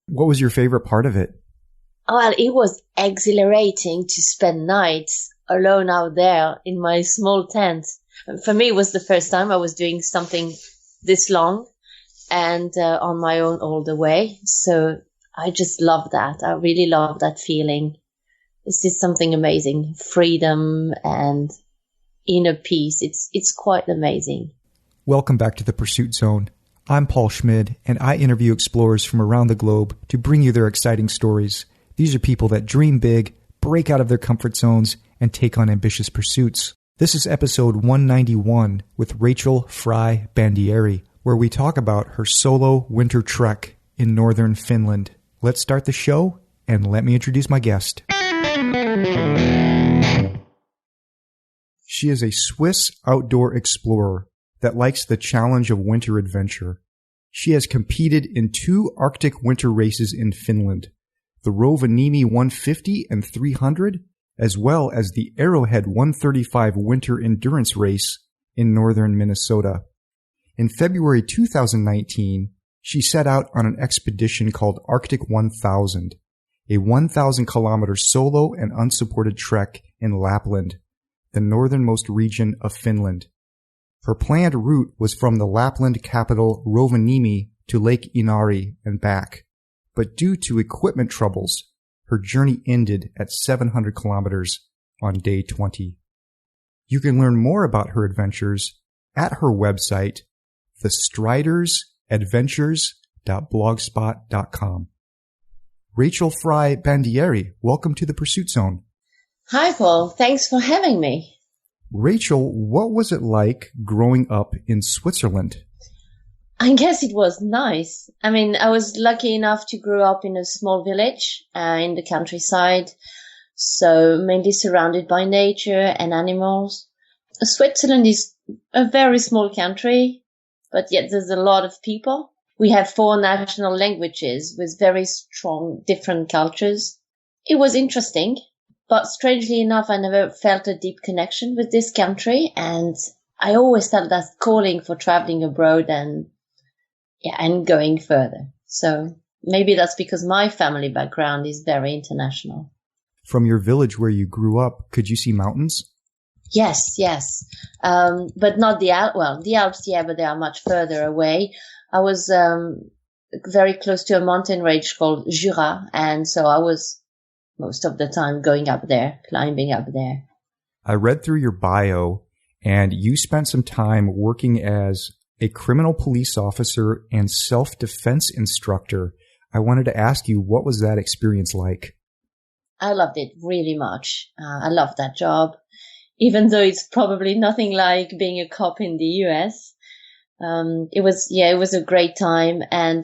What was your favorite part of it? Well, it was exhilarating to spend nights alone out there in my small tent. For me, it was the first time I was doing something this long and on my own all the way. So I just love that. I really love that feeling. It's just something amazing. Freedom and inner peace. It's quite amazing. Welcome back to the Pursuit Zone. I'm Paul Schmid, and I interview explorers from around the globe to bring you their exciting stories. These are people that dream big, break out of their comfort zones, and take on ambitious pursuits. This is episode 191 with Rachel Frei Bandieri, where we talk about her solo winter trek in northern Finland. Let's start the show, and let me introduce my guest. She is a Swiss outdoor explorer that likes the challenge of winter adventure. She has competed in 2 Arctic winter races in Finland, the Rovaniemi 150 and 300, as well as the Arrowhead 135 winter endurance race in northern Minnesota. In February 2019, she set out on an expedition called Arctic 1000, a 1,000-kilometer solo and unsupported trek in Lapland, the northernmost region of Finland. Her planned route was from the Lapland capital Rovaniemi to Lake Inari and back, but due to equipment troubles, her journey ended at 700 kilometers on day 20. You can learn more about her adventures at her website, thestridersadventures.blogspot.com. Rachel Frei Bandieri, welcome to the Pursuit Zone. Hi, Paul. Thanks for having me. Rachel, what was it like growing up in Switzerland? I guess it was nice. I mean, I was lucky enough to grow up in a small village in the countryside, so mainly surrounded by nature and animals. Switzerland is a very small country, but yet there's a lot of people. We have 4 national languages with very strong different cultures. It was interesting. But strangely enough, I never felt a deep connection with this country, and I always felt that calling for traveling abroad and going further. So maybe that's because my family background is very international. From your village where you grew up, could you see mountains? Yes. But not the Alps. Well, the Alps, but they are much further away. I was very close to a mountain range called Jura, and so I was most of the time going up there, climbing up there. I read through your bio, and you spent some time working as a criminal police officer and self-defense instructor. I wanted to ask you, what was that experience like? I loved it really much. I loved that job, even though it's probably nothing like being a cop in the US. It was a great time, and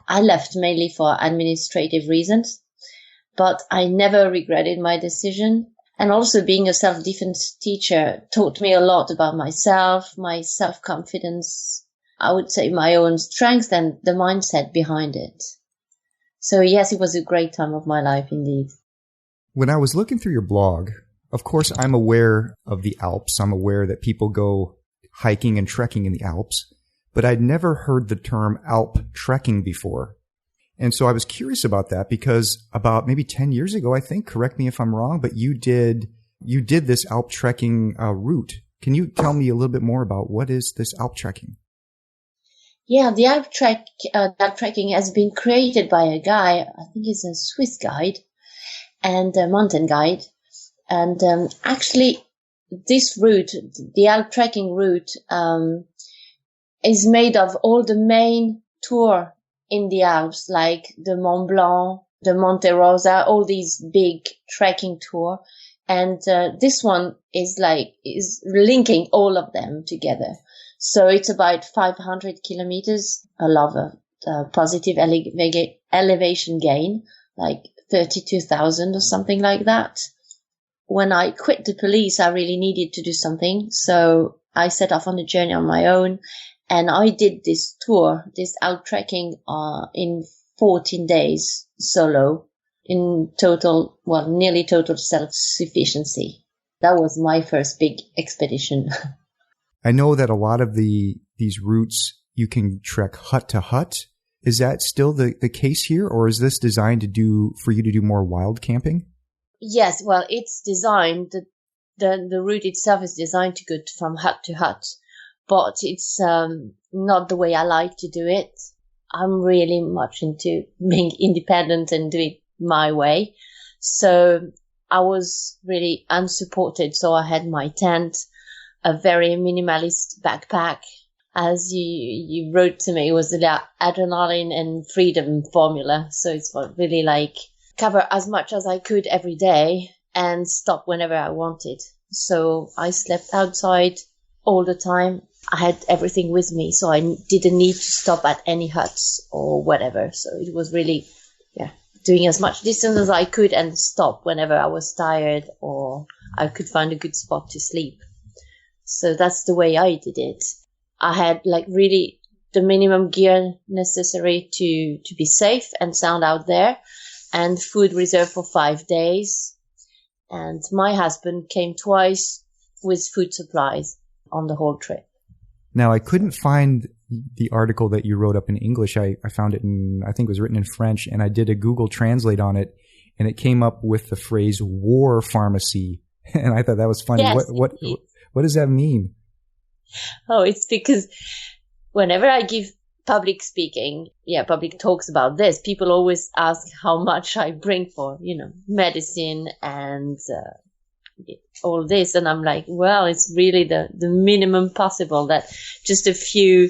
I left mainly for administrative reasons. But I never regretted my decision. And also being a self-defense teacher taught me a lot about myself, my self-confidence, I would say my own strengths and the mindset behind it. So yes, it was a great time of my life indeed. When I was looking through your blog, of course, I'm aware of the Alps. I'm aware that people go hiking and trekking in the Alps, but I'd never heard the term Alp trekking before. And so I was curious about that because about maybe 10 years ago, I think, correct me if I'm wrong, but you did this Alp trekking route. Can you tell me a little bit more about what is this Alp trekking? Yeah, the Alp trekking has been created by a guy, I think he's a Swiss guide and a mountain guide. And actually, this route, the Alp trekking route, is made of all the main tour in the Alps, like the Mont Blanc, the Monte Rosa, all these big trekking tour. And this one is linking all of them together. So it's about 500 kilometers. I love a positive elevation gain, like 32,000 or something like that. When I quit the police, I really needed to do something. So I set off on a journey on my own. And I did this tour, this Alp trekking, in 14 days solo, in total, nearly total self-sufficiency. That was my first big expedition. I know that a lot of these routes, you can trek hut to hut. Is that still the case here, or is this designed for you to do more wild camping? Yes, well, it's designed, the route itself is designed to go from hut to hut, but it's not the way I like to do it. I'm really much into being independent and doing my way. So I was really unsupported. So I had my tent, a very minimalist backpack. As you wrote to me, it was the adrenaline and freedom formula. So it's really like cover as much as I could every day and stop whenever I wanted. So I slept outside all the time. I had everything with me, so I didn't need to stop at any huts or whatever. So it was really, doing as much distance as I could and stop whenever I was tired or I could find a good spot to sleep. So that's the way I did it. I had really the minimum gear necessary to be safe and sound out there, and food reserved for 5 days. And my husband came twice with food supplies on the whole trip. Now, I couldn't find the article that you wrote up in English. I found it I think it was written in French, and I did a Google Translate on it, and it came up with the phrase war pharmacy. And I thought that was funny. Yes. What does that mean? Oh, it's because whenever I give public speaking, public talks about this, people always ask how much I bring for, medicine and all this. And I'm like, well, it's really the minimum possible, that just a few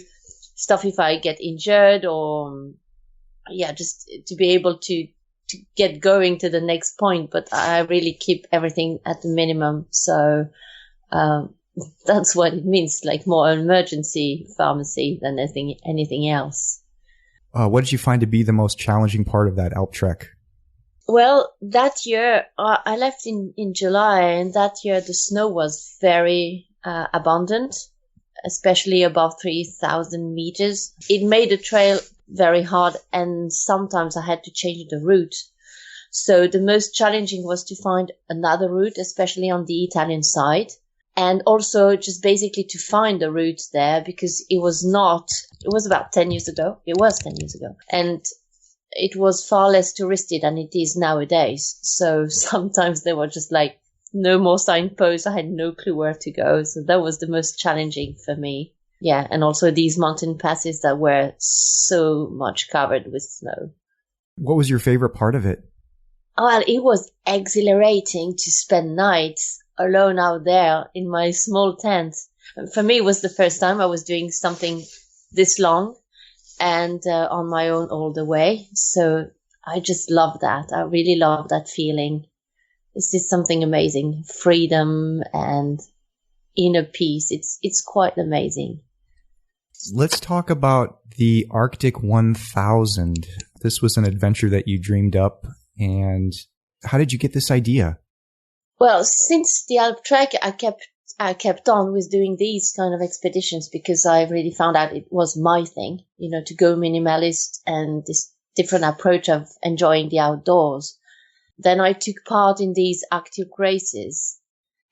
stuff if I get injured or, just to be able to get going to the next point. But I really keep everything at the minimum. So, that's what it means, more emergency pharmacy than anything else. What did you find to be the most challenging part of that Alp trek? Well, that year, I left in July, and that year the snow was very abundant, especially above 3,000 meters. It made the trail very hard, and sometimes I had to change the route. So the most challenging was to find another route, especially on the Italian side. And also just basically to find the route there, because it was about 10 years ago. It was 10 years ago. And it was far less touristy than it is nowadays. So sometimes there were just no more signposts. I had no clue where to go. So that was the most challenging for me. Yeah. And also these mountain passes that were so much covered with snow. What was your favorite part of it? Well, it was exhilarating to spend nights alone out there in my small tent. For me, it was the first time I was doing something this long and on my own all the way. So I just love that. I really love that feeling. This is something amazing. Freedom and inner peace. It's quite amazing. Let's talk about the Arctic 1000. This was an adventure that you dreamed up. And how did you get this idea? Well, since the Alp trek, I kept on with doing these kind of expeditions because I really found out it was my thing, to go minimalist and this different approach of enjoying the outdoors. Then I took part in these Arctic races.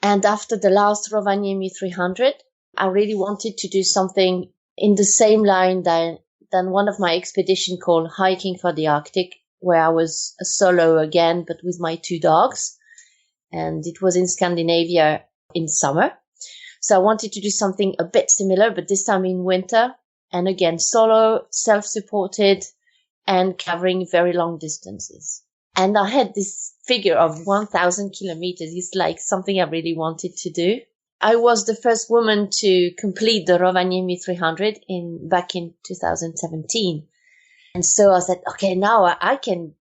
And after the last Rovaniemi 300, I really wanted to do something in the same line than one of my expedition called Hiking for the Arctic, where I was a solo again, but with my 2 dogs. And it was in Scandinavia in summer. So I wanted to do something a bit similar, but this time in winter. And again, solo, self-supported, and covering very long distances. And I had this figure of 1,000 kilometers. It's something I really wanted to do. I was the first woman to complete the Rovaniemi 300 back in 2017. And so I said, okay, now I can,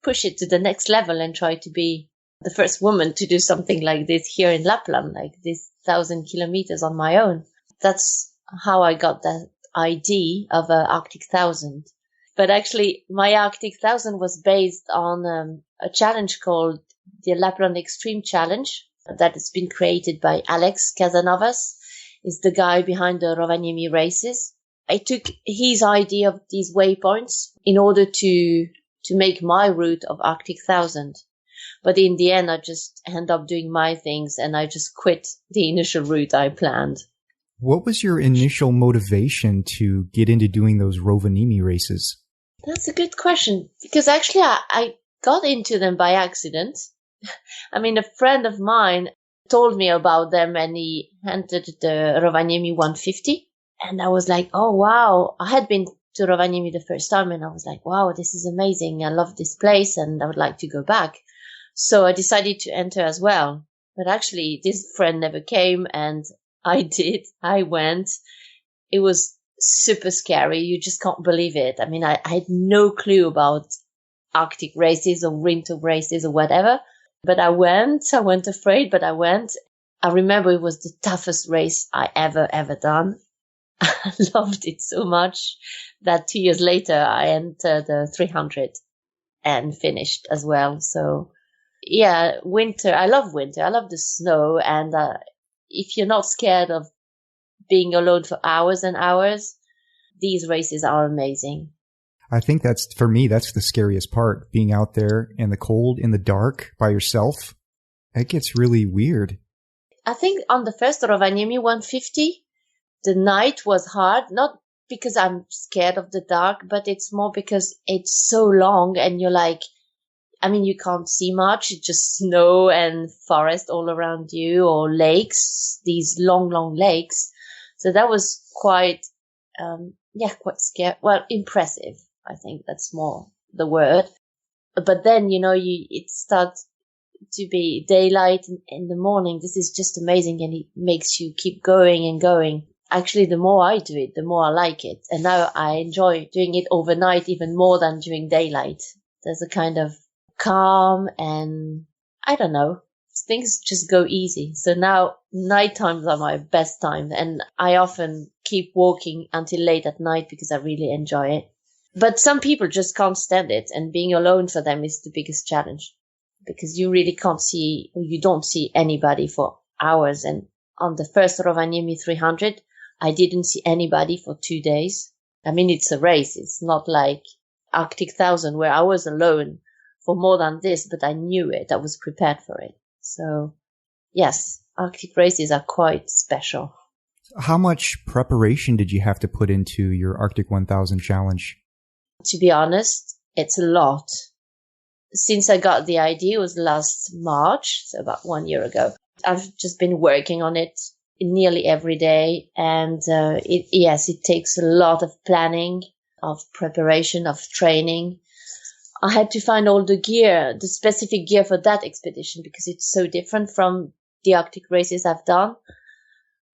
push it to the next level and try to be the first woman to do something like this here in Lapland, like this 1,000 kilometers on my own. That's how I got that idea of a Arctic 1000. But actually, my Arctic 1000 was based on a challenge called the Lapland Extreme Challenge that has been created by Alex Casanovas. Is the guy behind the Rovaniemi races. I took his idea of these waypoints in order to make my route of Arctic 1000. But in the end, I just end up doing my things and I just quit the initial route I planned. What was your initial motivation to get into doing those Rovaniemi races? That's a good question, because actually I got into them by accident. I mean, a friend of mine told me about them and he entered the Rovaniemi 150. And I was like, oh, wow. I had been to Rovaniemi the first time and I was like, wow, this is amazing. I love this place and I would like to go back. So I decided to enter as well. But actually, this friend never came and I did. I went. It was super scary. You just can't believe it. I mean, I had no clue about Arctic races or winter races or whatever. But I went afraid, but I went. I remember it was the toughest race I ever done. I loved it so much that 2 years later I entered the 300 and finished as well. So yeah, winter. I love winter. I love the snow. And if you're not scared of being alone for hours and hours, these races are amazing. I think for me, that's the scariest part, being out there in the cold, in the dark, by yourself. It gets really weird. I think on the first Rovaniemi 150, the night was hard, not because I'm scared of the dark, but it's more because it's so long and you're like, I mean, you can't see much. It's just snow and forest all around you, or lakes, these long lakes. So that was quite scary. Well, impressive. I think that's more the word. But then, it starts to be daylight in the morning. This is just amazing. And it makes you keep going and going. Actually, the more I do it, the more I like it. And now I enjoy doing it overnight even more than during daylight. There's a kind of calm and I don't know, things just go easy. So now night times are my best time. And I often keep walking until late at night because I really enjoy it. But some people just can't stand it, and being alone for them is the biggest challenge because you really can't see, or you don't see anybody for hours. And on the first Rovaniemi 300, I didn't see anybody for 2 days. I mean, it's a race. It's not like Arctic 1000 where I was alone for more than this, but I knew it. I was prepared for it. So yes, Arctic races are quite special. How much preparation did you have to put into your Arctic 1000 challenge? To be honest, it's a lot. Since I got the idea, it was last March, so about 1 year ago. I've just been working on it nearly every day. And it takes a lot of planning, of preparation, of training. I had to find all the gear, the specific gear for that expedition, because it's so different from the Arctic races I've done.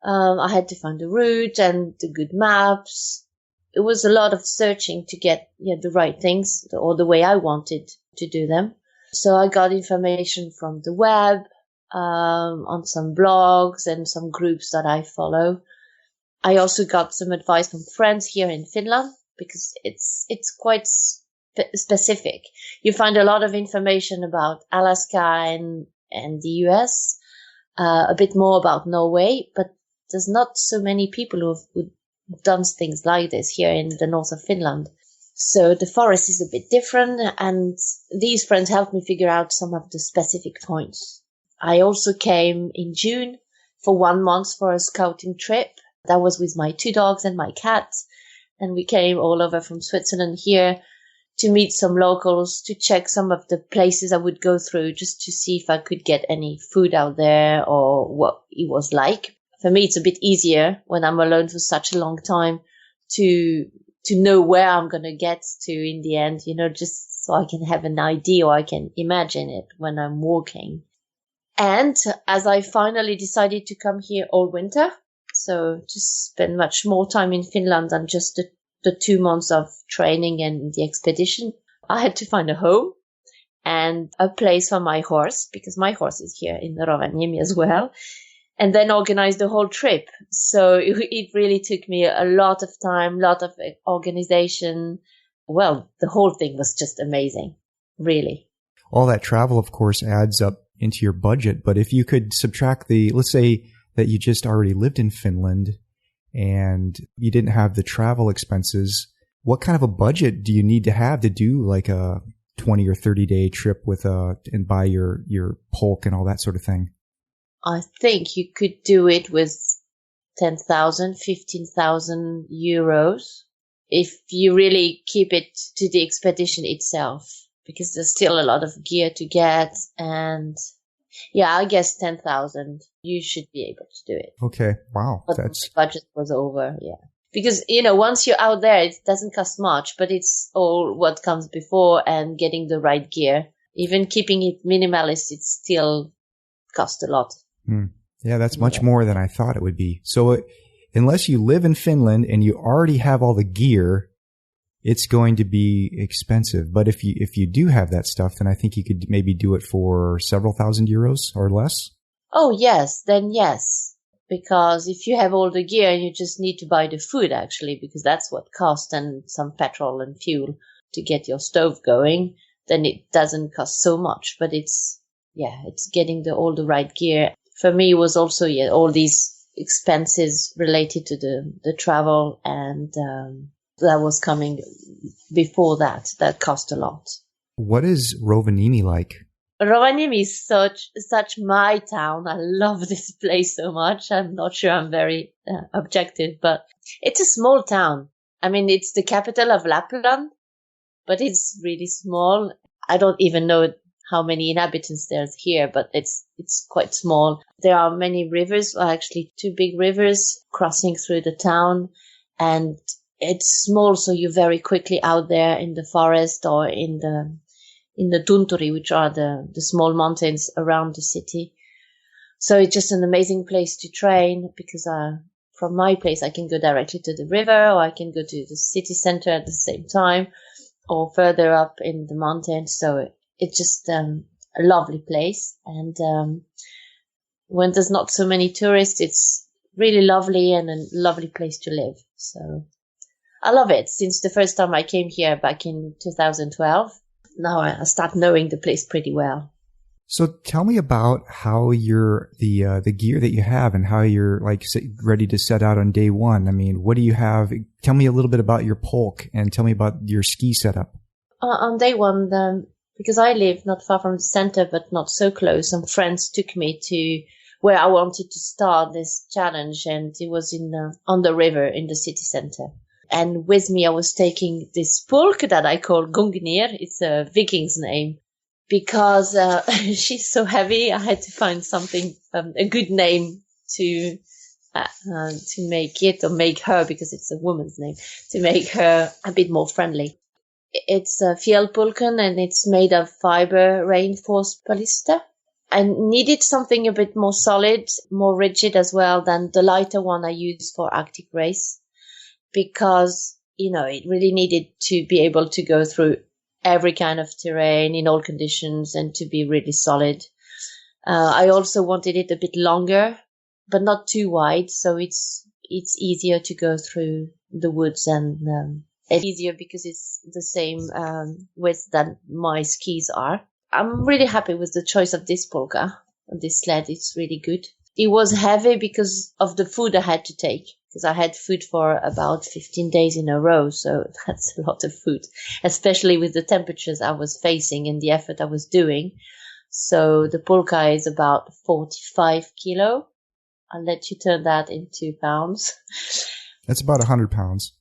I had to find the route and the good maps. It was a lot of searching to get the right things or the way I wanted to do them. So I got information from the web, on some blogs and some groups that I follow. I also got some advice from friends here in Finland because it's quite specific. You find a lot of information about Alaska and the US, a bit more about Norway, but there's not so many people who've done things like this here in the north of Finland. So the forest is a bit different, and these friends helped me figure out some of the specific points. I also came in June for 1 month for a scouting trip. That was with my 2 dogs and my cat. And we came all over from Switzerland here to meet some locals, to check some of the places I would go through, just to see if I could get any food out there or what it was like. For me, it's a bit easier when I'm alone for such a long time to know where I'm going to get to in the end, just so I can have an idea or I can imagine it when I'm walking. And as I finally decided to come here all winter, so to spend much more time in Finland than just the 2 months of training and the expedition, I had to find a home and a place for my horse, because my horse is here in Rovaniemi as well, and then organize the whole trip. So it really took me a lot of time, a lot of organization. Well, the whole thing was just amazing, really. All that travel, of course, adds up into your budget. But if you could subtract let's say that you just already lived in Finland and you didn't have the travel expenses, what kind of a budget do you need to have to do like a 20 or 30 day trip and buy your polk and all that sort of thing? I think you could do it with 10,000, 15,000 euros. if you really keep it to the expedition itself, because there's still a lot of gear to get. And yeah, I guess 10,000, you should be able to do it. Okay. Wow. But the budget was over. Yeah. Because, once you're out there, it doesn't cost much, but it's all what comes before and getting the right gear. Even keeping it minimalist, it still costs a lot. Yeah, that's much more than I thought it would be. So unless you live in Finland and you already have all the gear, it's going to be expensive. But if you do have that stuff, then I think you could maybe do it for several thousand euros or less. Oh, yes. Then yes. Because if you have all the gear, you just need to buy the food, actually, because that's what costs, and some petrol and fuel to get your stove going. Then it doesn't cost so much. But it's getting all the right gear. For me, it was also, all these expenses related to the travel, and that was coming before that. That cost a lot. What is Rovaniemi like? Rovaniemi is such my town. I love this place so much. I'm not sure I'm very objective, but it's a small town. I mean, it's the capital of Lapland, but it's really small. I don't even know how many inhabitants there's here, but it's quite small. There are many rivers, actually 2 big rivers crossing through the town, and it's small, so you're very quickly out there in the forest or in the Tunturi, which are the small mountains around the city. So it's just an amazing place to train, because from my place I can go directly to the river, or I can go to the city center at the same time, or further up in the mountains. So it's just a lovely place. And when there's not so many tourists, it's really lovely and a lovely place to live. So I love it. Since the first time I came here back in 2012, now I start knowing the place pretty well. So tell me about how the gear that you have and how you're ready to set out on day one. I mean, what do you have? Tell me a little bit about your polk and tell me about your ski setup. On day one, because I live not far from the center, but not so close, some friends took me to where I wanted to start this challenge, and it was on the river in the city center. And with me, I was taking this pulk that I call Gungnir. It's a Viking's name, because she's so heavy. I had to find something, a good name to make it, or make her, because it's a woman's name, to make her a bit more friendly. It's a fjällpulken, and it's made of fiber reinforced polyester. I needed something a bit more solid, more rigid as well than the lighter one I use for Arctic race, because, it really needed to be able to go through every kind of terrain in all conditions and to be really solid. I also wanted it a bit longer, but not too wide, so it's easier to go through the woods, and it's easier because it's the same width that my skis are. I'm really happy with the choice of this polka, this sled. It's really good. It was heavy because of the food I had to take, because I had food for about 15 days in a row, so that's a lot of food, especially with the temperatures I was facing and the effort I was doing. So the polka is about 45 kilo. I'll let you turn that into pounds. That's about 100 pounds.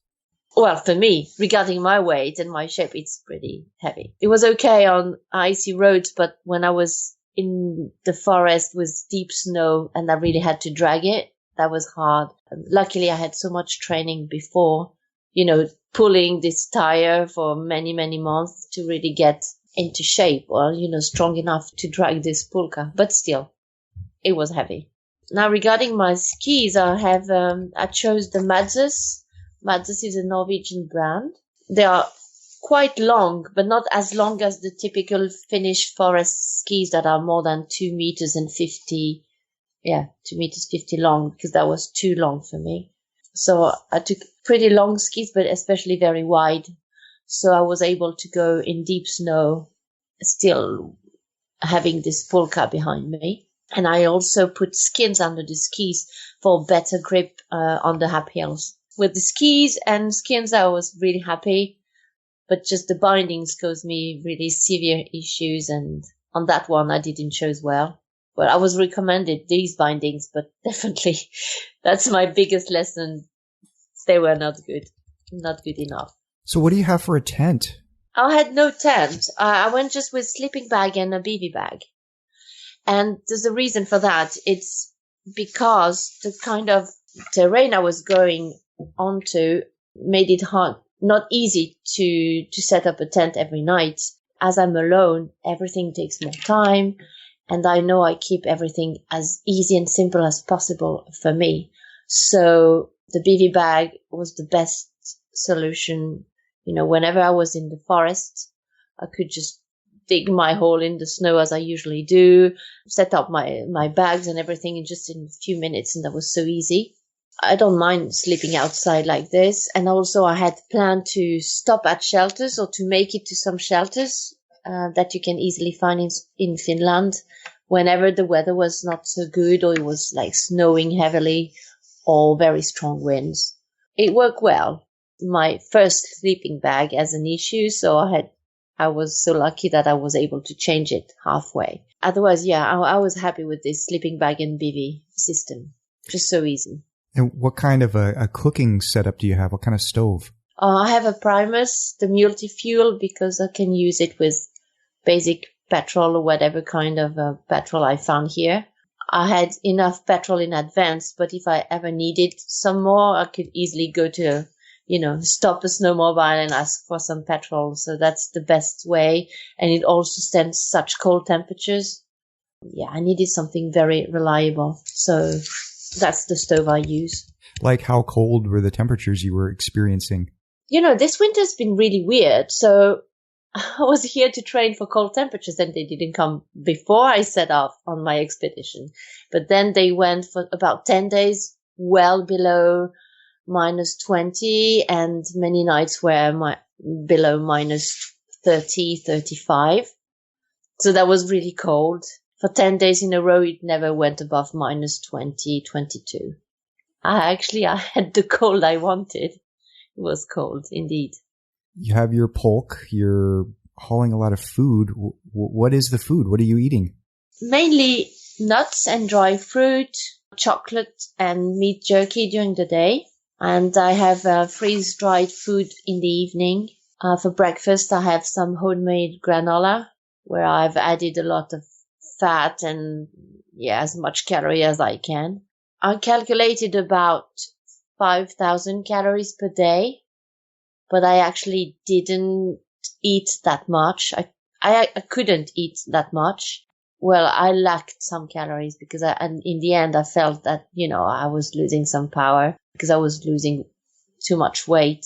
Well, for me, regarding my weight and my shape, it's pretty heavy. It was okay on icy roads, but when I was in the forest with deep snow and I really had to drag it, that was hard. Luckily, I had so much training before, pulling this tire for many, many months to really get into shape, or, strong enough to drag this polka. But still, it was heavy. Now, regarding my skis, I chose the Madzus. Madzus is a Norwegian brand. They are quite long, but not as long as the typical Finnish forest skis that are more than 2 meters and 50. Yeah, 2 meters 50 long, because that was too long for me. So I took pretty long skis, but especially very wide. So I was able to go in deep snow, still having this polka behind me. And I also put skins under the skis for better grip on the uphills. With the skis and skins, I was really happy, but just the bindings caused me really severe issues, and on that one I didn't choose well. Well, I was recommended these bindings, but definitely that's my biggest lesson. They were not good. not good enough. So what do you have for a tent? I had no tent. I went just with sleeping bag and a bivy bag. And there's a reason for that. It's because the kind of terrain I was going onto made it hard, not easy to set up a tent every night. As I'm alone, everything takes more time, and I know I keep everything as easy and simple as possible for me. So the bivy bag was the best solution. You know, whenever I was in the forest, I could just dig my hole in the snow as I usually do, set up my bags and everything just in a few minutes, and that was so easy. I don't mind sleeping outside like this. And also I had planned to stop at shelters or to make it to some shelters that you can easily find in Finland whenever the weather was not so good or it was like snowing heavily or very strong winds. It worked well. My first sleeping bag has an issue, so I was so lucky that I was able to change it halfway. Otherwise, yeah, I was happy with this sleeping bag and bivy system. Just so easy. And what kind of a cooking setup do you have? What kind of stove? I have a Primus, the multi-fuel, because I can use it with basic petrol or whatever kind of petrol I found here. I had enough petrol in advance, but if I ever needed some more, I could easily go to stop the snowmobile and ask for some petrol. So that's the best way. And it also stands such cold temperatures. Yeah, I needed something very reliable. So that's the stove I use. Like how cold were the temperatures you were experiencing? This winter's been really weird. So I was here to train for cold temperatures and they didn't come before I set off on my expedition. But then they went for about 10 days well below minus 20, and many nights were below minus 30, 35. So that was really cold. For 10 days in a row, it never went above minus 20, 22. I had the cold I wanted. It was cold, indeed. You have your polk. You're hauling a lot of food. What is the food? What are you eating? Mainly nuts and dry fruit, chocolate and meat jerky during the day. And I have freeze-dried food in the evening. For breakfast, I have some homemade granola where I've added a lot of fat and, as much calorie as I can. I calculated about 5,000 calories per day, but I actually didn't eat that much. I couldn't eat that much. Well, I lacked some calories because and in the end I felt that, I was losing some power because I was losing too much weight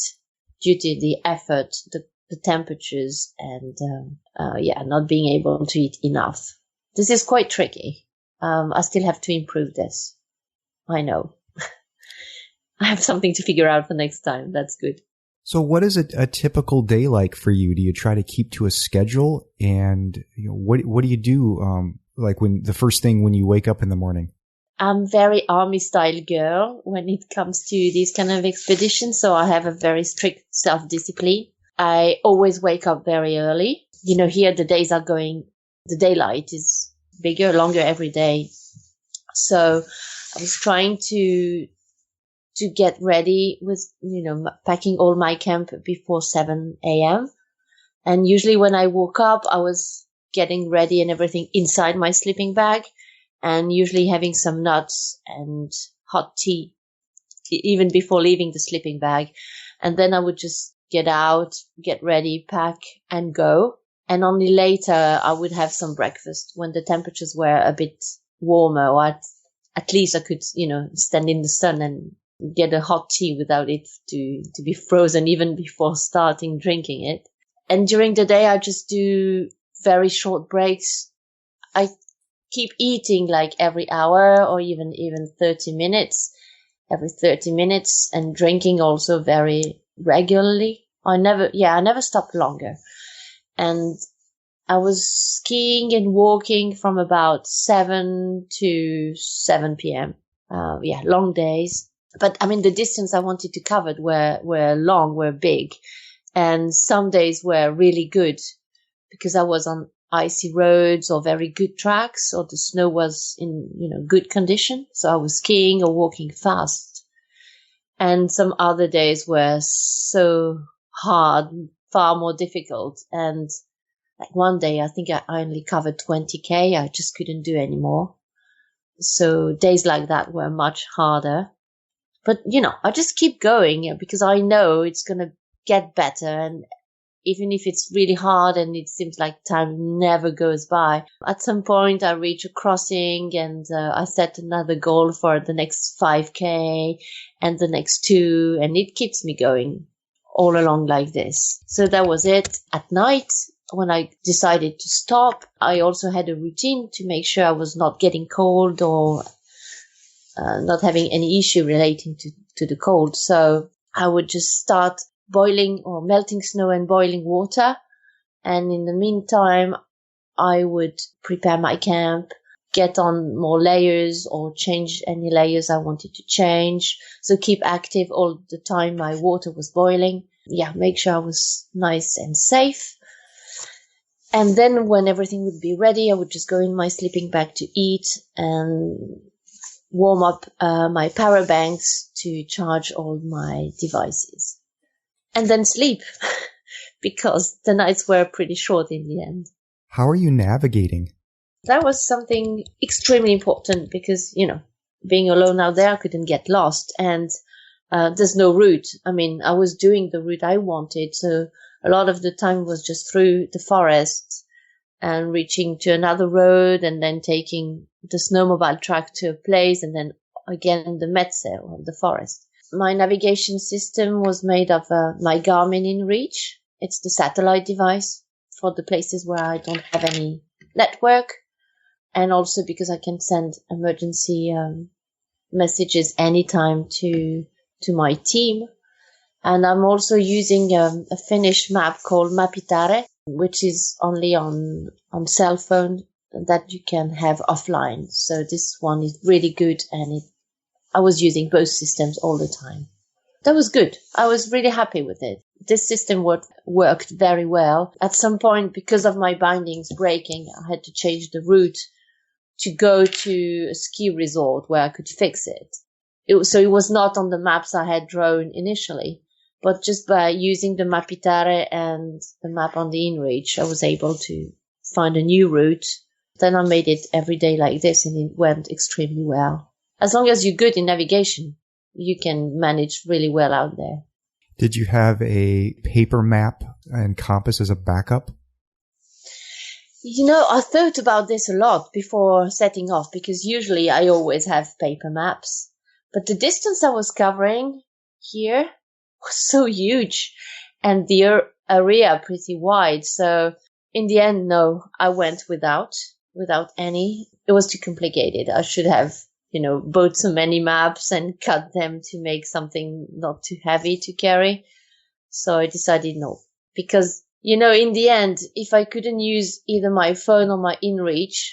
due to the effort, the temperatures and, not being able to eat enough. This is quite tricky. I still have to improve this. I know. I have something to figure out for next time. That's good. So what is a typical day like for you? Do you try to keep to a schedule? And what do you do like when you wake up in the morning? I'm very army style girl when it comes to these kind of expeditions. So I have a very strict self-discipline. I always wake up very early. Here the daylight is bigger, longer every day. So I was trying to get ready with, packing all my camp before 7 a.m. And usually when I woke up, I was getting ready and everything inside my sleeping bag and usually having some nuts and hot tea even before leaving the sleeping bag. And then I would just get out, get ready, pack and go. And only later I would have some breakfast when the temperatures were a bit warmer, or at least I could, stand in the sun and get a hot tea without it to be frozen even before starting drinking it. And during the day, I just do very short breaks. I keep eating like every hour or even 30 minutes, every 30 minutes, and drinking also very regularly. I never stop longer. And I was skiing and walking from about 7 to 7 p.m. Long days. But the distance I wanted to cover were long, were big. And some days were really good because I was on icy roads or very good tracks, or the snow was in, good condition. So I was skiing or walking fast. And some other days were so hard, far more difficult. And like one day, I think I only covered 20K. I just couldn't do any more. So days like that were much harder. But, I just keep going because I know it's going to get better. And even if it's really hard and it seems like time never goes by, at some point I reach a crossing and I set another goal for the next 5K and the next 2, and it keeps me going all along like this. So that was it. At night, when I decided to stop, I also had a routine to make sure I was not getting cold or not having any issue relating to the cold. So I would just start boiling or melting snow and boiling water. And in the meantime, I would prepare my camp, get on more layers or change any layers I wanted to change. So keep active all the time my water was boiling. Yeah, make sure I was nice and safe. And then when everything would be ready, I would just go in my sleeping bag to eat and warm up my power banks to charge all my devices. And then sleep, because the nights were pretty short in the end. How are you navigating? That was something extremely important because, being alone out there, I couldn't get lost. And there's no route. I mean, I was doing the route I wanted, so a lot of the time was just through the forest and reaching to another road and then taking the snowmobile track to a place and then again the Metzel of the forest. My navigation system was made of my Garmin InReach. It's the satellite device for the places where I don't have any network, and also because I can send emergency messages anytime to my team. And I'm also using a Finnish map called Mapitare, which is only on cell phone that you can have offline. So this one is really good, and I was using both systems all the time. That was good. I was really happy with it. This system worked very well. At some point, because of my bindings breaking, I had to change the route to go to a ski resort where I could fix it. So it was not on the maps I had drawn initially, but just by using the Mapitare and the map on the InReach, I was able to find a new route. Then I made it every day like this, and it went extremely well. As long as you're good in navigation, you can manage really well out there. Did you have a paper map and compass as a backup? I thought about this a lot before setting off, because usually I always have paper maps. But the distance I was covering here was so huge and the area pretty wide. So in the end, no, I went without any. It was too complicated. I should have bought so many maps and cut them to make something not too heavy to carry. So I decided no, because, in the end, if I couldn't use either my phone or my InReach,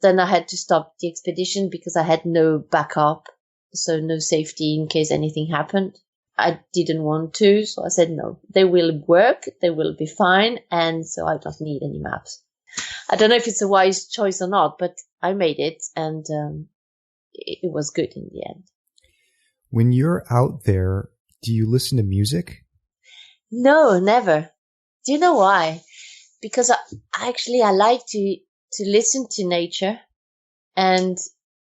then I had to stop the expedition because I had no backup. So no safety in case anything happened. I didn't want to. So I said, no, they will work. They will be fine. And so I don't need any maps. I don't know if it's a wise choice or not, but I made it, and it was good in the end. When you're out there, do you listen to music? No, never. Do you know why? Because I like to listen to nature, and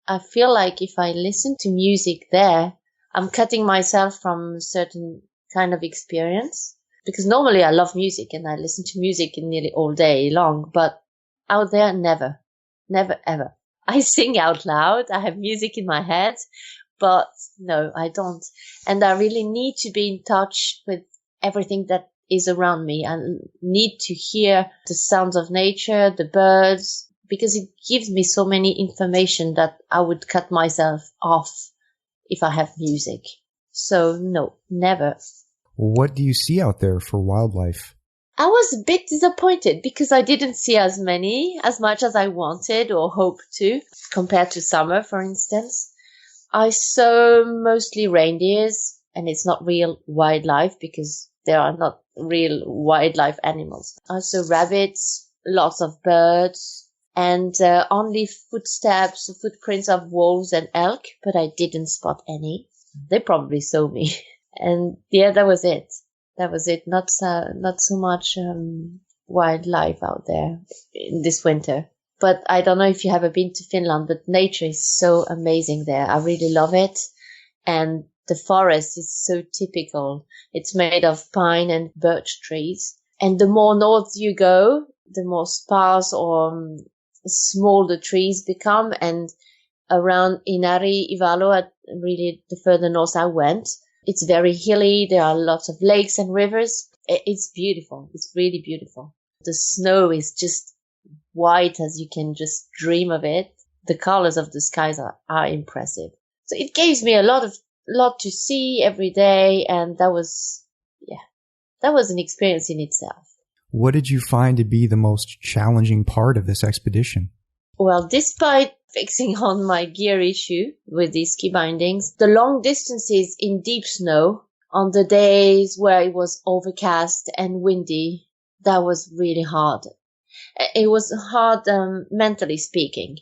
I feel like if I listen to music there, I'm cutting myself from a certain kind of experience. Because normally I love music and I listen to music nearly all day long, but out there, never ever. I sing out loud. I have music in my head, but no, I don't. And I really need to be in touch with everything that is around me. I need to hear the sounds of nature, the birds, because it gives me so many information that I would cut myself off if I have music. So no, never. What do you see out there for wildlife? I was a bit disappointed because I didn't see as much as I wanted or hoped to, compared to summer, for instance. I saw mostly reindeers, and it's not real wildlife because there are not real wildlife animals. I saw rabbits, lots of birds, and only footprints of wolves and elk, but I didn't spot any. They probably saw me. And yeah, that was it. That was it. Not so much wildlife out there in this winter. But I don't know if you have been to Finland, but nature is so amazing there. I really love it. And the forest is so typical. It's made of pine and birch trees. And the more north you go, the more sparse or small the trees become. And around Inari, Ivalo, really the further north I went, it's very hilly. There are lots of lakes and rivers. It's beautiful. It's really beautiful. The snow is just white as you can just dream of it. The colors of the skies are impressive. So it gives me a lot to see every day. And that was an experience in itself. What did you find to be the most challenging part of this expedition? Well, despite fixing on my gear issue with these ski bindings, the long distances in deep snow on the days where it was overcast and windy, that was really hard. It was hard mentally speaking,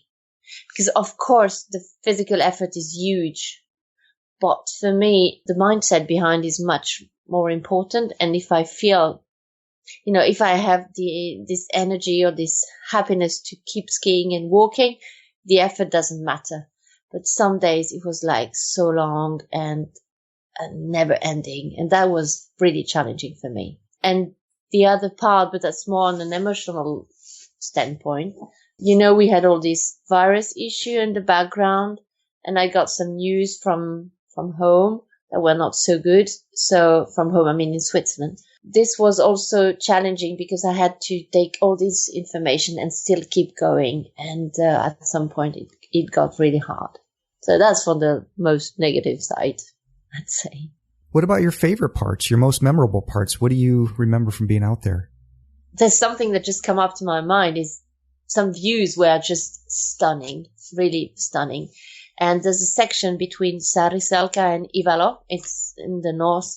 because of course the physical effort is huge, but for me the mindset behind is much more important. And if I feel, if I have this energy or this happiness to keep skiing and walking, the effort doesn't matter. But some days it was like so long and never ending, and that was really challenging for me. And the other part, but that's more on an emotional standpoint, we had all this virus issue in the background, and I got some news from home that were not so good. So from home, I mean in Switzerland. This was also challenging because I had to take all this information and still keep going. And at some point it got really hard. So that's for the most negative side, I'd say. What about your favorite parts, your most memorable parts? What do you remember from being out there? There's something that just come up to my mind is some views were just stunning, really stunning. And there's a section between Saariselkä and Ivalo. It's in the north.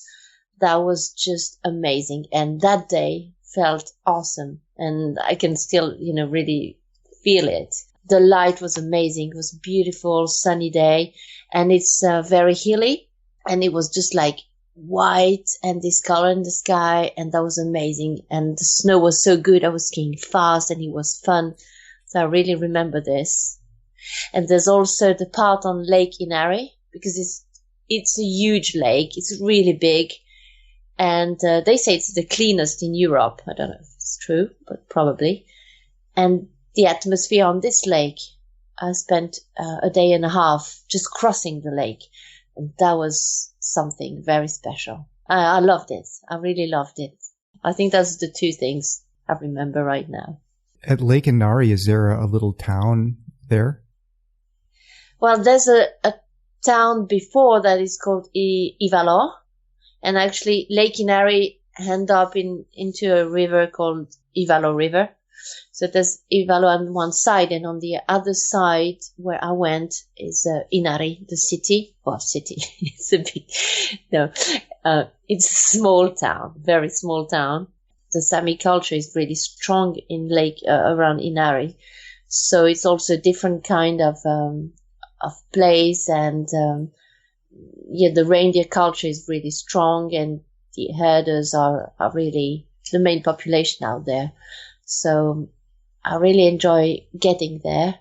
That was just amazing. And that day felt awesome. And I can still, really feel it. The light was amazing. It was a beautiful sunny day. And it's very hilly. And it was just like white and this color in the sky. And that was amazing. And the snow was so good. I was skiing fast and it was fun. So I really remember this. And there's also the part on Lake Inari, because it's a huge lake. It's really big. And they say it's the cleanest in Europe. I don't know if it's true, but probably. And the atmosphere on this lake, I spent a day and a half just crossing the lake. And that was something very special. I loved it. I really loved it. I think that's the two things I remember right now. At Lake Inari, is there a little town there? Well, there's a town before that is called Ivalo. And actually, Lake Inari end up into a river called Ivalo River. So there's Ivalo on one side, and on the other side where I went is Inari, the city. Well, city. It's a big, no, it's a small town, very small town. The Sami culture is really strong in around Inari. So it's also a different kind of place, and the reindeer culture is really strong, and the herders are really the main population out there. So I really enjoy getting there.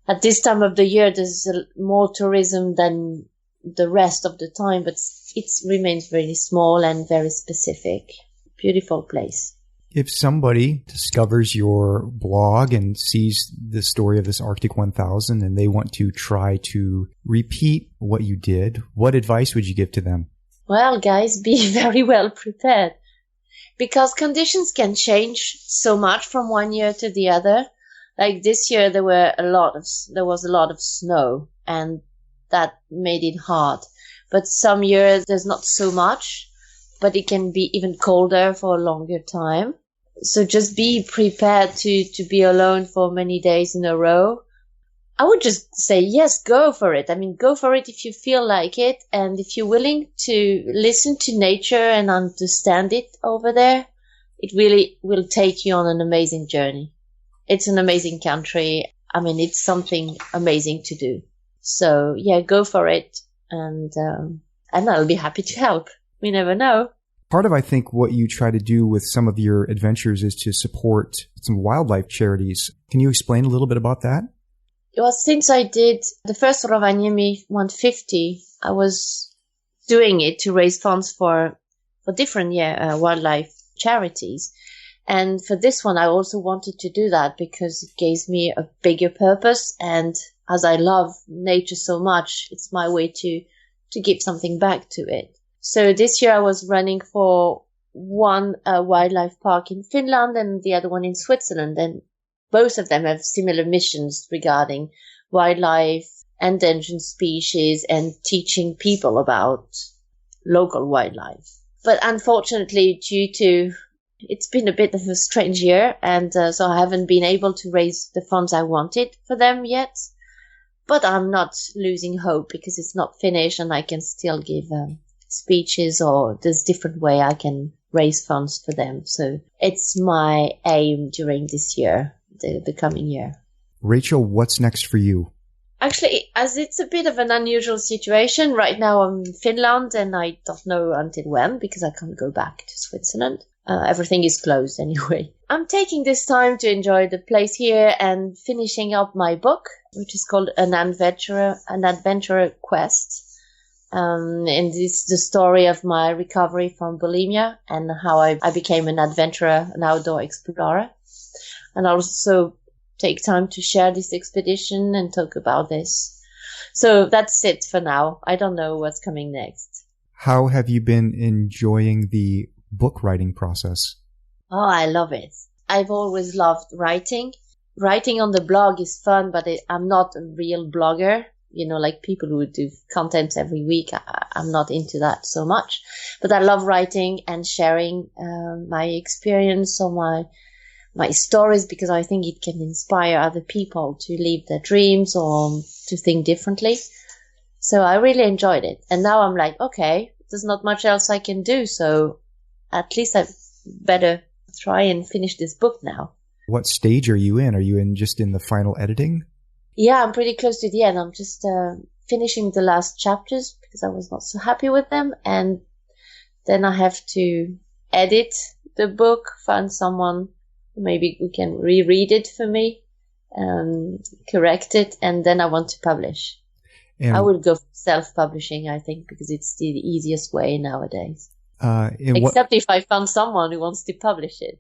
At this time of the year, there's more tourism than the rest of the time, but it remains really small and very specific. Beautiful place. If somebody discovers your blog and sees the story of this Arctic 1000 and they want to try to repeat what you did, what advice would you give to them? Well, guys, be very well prepared, because conditions can change so much from one year to the other. Like this year, there was a lot of snow, and that made it hard. But some years there's not so much, but it can be even colder for a longer time. So just be prepared to be alone for many days in a row. I would just say, yes, go for it. I mean, go for it if you feel like it. And if you're willing to listen to nature and understand it over there, it really will take you on an amazing journey. It's an amazing country. I mean, it's something amazing to do. So yeah, go for it. And and I'll be happy to help. We never know. Part of, I think, what you try to do with some of your adventures is to support some wildlife charities. Can you explain a little bit about that? Well, since I did the first Rovaniemi 150, I was doing it to raise funds for different wildlife charities. And for this one, I also wanted to do that because it gives me a bigger purpose. And as I love nature so much, it's my way to give something back to it. So this year I was running for one wildlife park in Finland and the other one in Switzerland. And both of them have similar missions regarding wildlife, endangered species, and teaching people about local wildlife. But unfortunately, it's been a bit of a strange year, and so I haven't been able to raise the funds I wanted for them yet. But I'm not losing hope because it's not finished, and I can still give speeches, or there's different way I can raise funds for them. So it's my aim during this year, the coming year. Rachel, what's next for you? Actually, as it's a bit of an unusual situation, right now I'm in Finland and I don't know until when because I can't go back to Switzerland. Everything is closed anyway. I'm taking this time to enjoy the place here and finishing up my book, which is called An Adventurer Quest. And this is the story of my recovery from bulimia and how I became an adventurer, an outdoor explorer. And I'll also take time to share this expedition and talk about this. So that's it for now. I don't know what's coming next. How have you been enjoying the book writing process? Oh, I love it. I've always loved writing. Writing on the blog is fun, but I'm not a real blogger. Like people who do content every week. I'm not into that so much. But I love writing and sharing my experience or my stories, because I think it can inspire other people to live their dreams or to think differently. So I really enjoyed it. And now I'm like, okay, there's not much else I can do. So at least I better try and finish this book now. What stage are you in? Are you just in the final editing? Yeah, I'm pretty close to the end. I'm just finishing the last chapters because I was not so happy with them. And then I have to edit the book, find someone maybe who can reread it for me, correct it, and then I want to publish. And I will go for self-publishing, I think, because it's the easiest way nowadays. Except if I found someone who wants to publish it.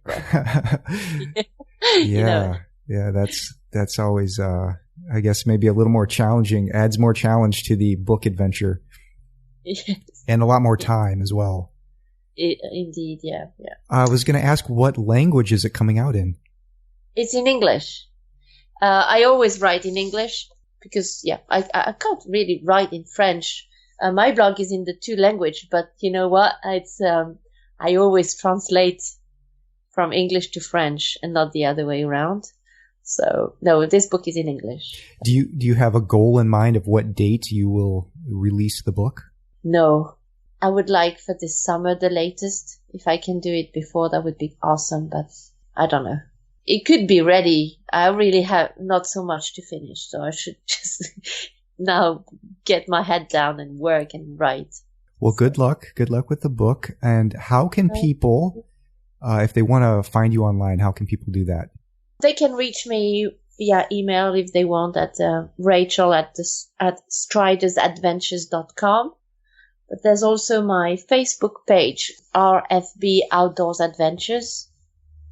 Yeah, that's always, I guess, maybe a little more challenging, adds more challenge to the book adventure. Yes. And a lot more time as well. Indeed, yeah. I was going to ask, what language is it coming out in? It's in English. I always write in English because, I can't really write in French. My blog is in the two language, but you know what? It's I always translate from English to French and not the other way around. So no, this book is in English. Do you have a goal in mind of what date you will release the book? No. I would like for this summer, the latest. If I can do it before, that would be awesome, but I don't know. It could be ready. I really have not so much to finish, so I should just now get my head down and work and write. Well, good luck. Good luck with the book. And how can people, if they want to find you online, how can people do that? They can reach me via email if they want at Rachel at stridersadventures.com. But there's also my Facebook page, RFB Outdoors Adventures.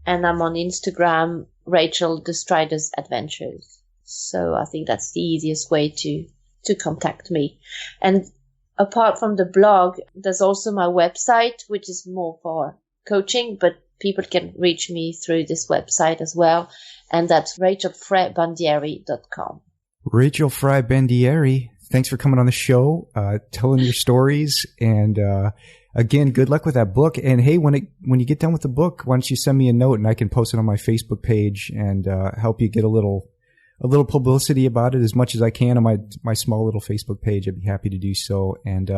And I'm on Instagram, Rachel the Striders Adventures. So I think that's the easiest way to contact me. And apart from the blog, there's also my website, which is more for coaching, but people can reach me through this website as well. And that's rachelfreibandieri.com. Rachel Frei Bandieri, thanks for coming on the show, telling your stories. And again, good luck with that book. And hey, when you get done with the book, why don't you send me a note and I can post it on my Facebook page and help you get a little publicity about it as much as I can on my small little Facebook page. I'd be happy to do so. And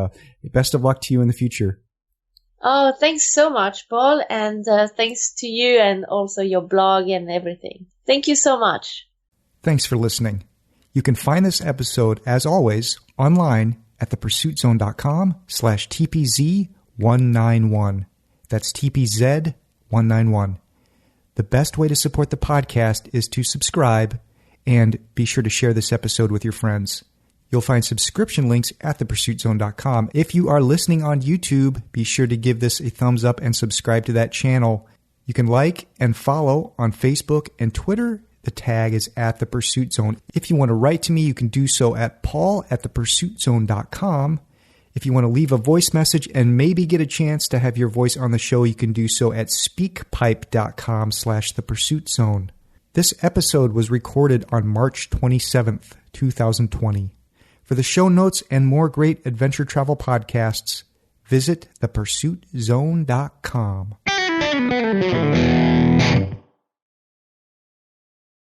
best of luck to you in the future. Oh, thanks so much, Paul. And thanks to you and also your blog and everything. Thank you so much. Thanks for listening. You can find this episode, as always, online at thepursuitzone.com/TPZ191. That's TPZ191. The best way to support the podcast is to subscribe and be sure to share this episode with your friends. You'll find subscription links at thepursuitzone.com. If you are listening on YouTube, be sure to give this a thumbs up and subscribe to that channel. You can like and follow on Facebook and Twitter. The tag is at The Pursuit Zone. If you want to write to me, you can do so at paul@thepursuitzone.com. If you want to leave a voice message and maybe get a chance to have your voice on the show, you can do so at speakpipe.com/thepursuitzone. This episode was recorded on March 27th, 2020. For the show notes and more great adventure travel podcasts, visit thepursuitzone.com.